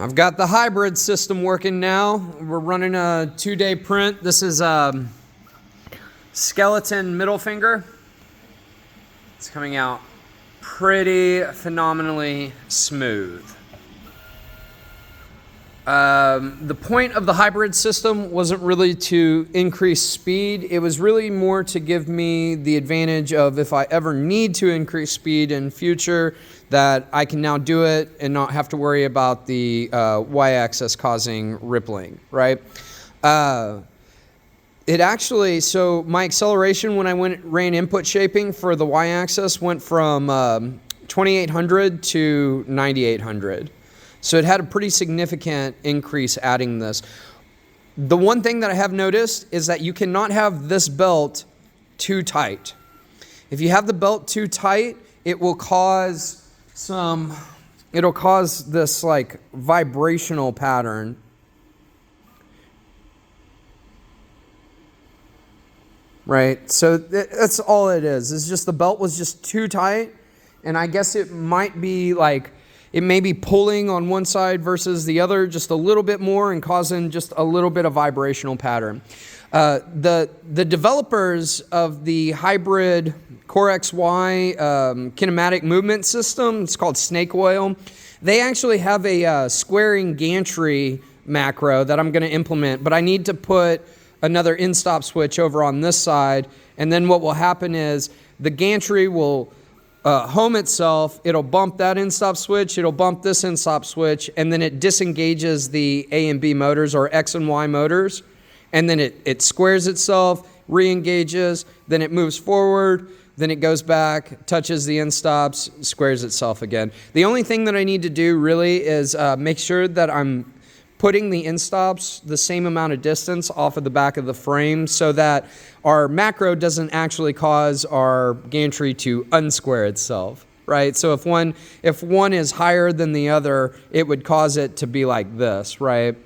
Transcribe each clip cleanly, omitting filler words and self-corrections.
I've got the hybrid system working now. We're running a 2-day print. This is skeleton middle finger. It's coming out pretty phenomenally smooth. The point of the hybrid system wasn't really to increase speed. It was really more to give me the advantage of, if I ever need to increase speed in future, that I can now do it and not have to worry about the y-axis causing rippling, right? It actually, so my acceleration when I ran input shaping for the y-axis went from 2800 to 9800. So it had a pretty significant increase adding this. The one thing that I have noticed is that you cannot have this belt too tight. If you have the belt too tight, it will cause this like vibrational pattern. Right, so that's all it is. It's just the belt was just too tight, and I guess it might be like, it may be pulling on one side versus the other just a little bit more and causing just a little bit of vibrational pattern. The developers of the hybrid CoreXY kinematic movement system, it's called Snake Oil, they actually have a squaring gantry macro that I'm going to implement, but I need to put another in-stop switch over on this side, and then what will happen is the gantry will home itself, it'll bump that in-stop switch, it'll bump this in-stop switch, and then it disengages the A and B motors, or X and Y motors, and then it squares itself, re-engages, then it moves forward, then it goes back, touches the in-stops, squares itself again. The only thing that I need to do really is make sure that I'm putting the in-stops the same amount of distance off of the back of the frame so that our macro doesn't actually cause our gantry to unsquare itself, right? So if one is higher than the other, it would cause it to be like this, right?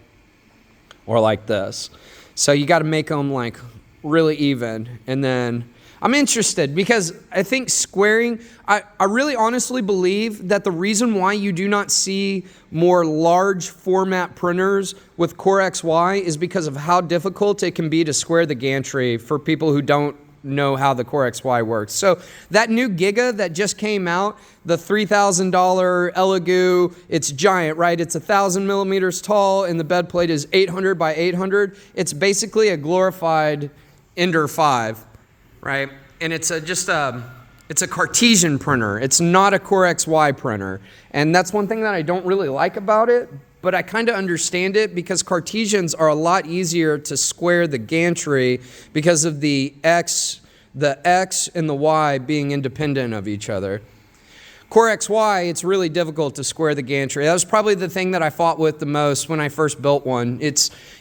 Or like this. So you got to make them like really even. And then I'm interested because I think squaring, I really honestly believe that the reason why you do not see more large format printers with CoreXY is because of how difficult it can be to square the gantry for people who don't know how the CoreXY works. So that new Giga that just came out, the $3,000 Elegoo, it's giant, right? It's 1,000 millimeters tall and the bed plate is 800 by 800. It's basically a glorified Ender 5. Right? And it's a Cartesian printer. It's not a CoreXY printer. And that's one thing that I don't really like about it, but I kind of understand it because Cartesians are a lot easier to square the gantry because of the X and the Y being independent of each other. CoreXY, it's really difficult to square the gantry. That was probably the thing that I fought with the most when I first built one.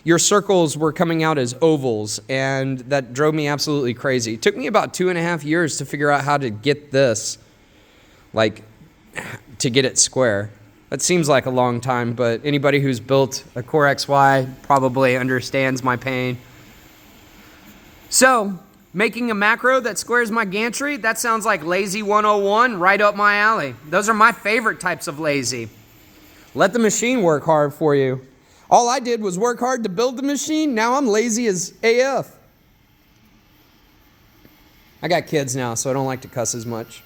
Your circles were coming out as ovals, and that drove me absolutely crazy. It took me about 2.5 years to figure out how to get this, to get it square. That seems like a long time, but anybody who's built a CoreXY probably understands my pain. So, making a macro that squares my gantry, that sounds like Lazy 101 right up my alley. Those are my favorite types of lazy. Let the machine work hard for you. All I did was work hard to build the machine. Now I'm lazy as AF. I got kids now, so I don't like to cuss as much.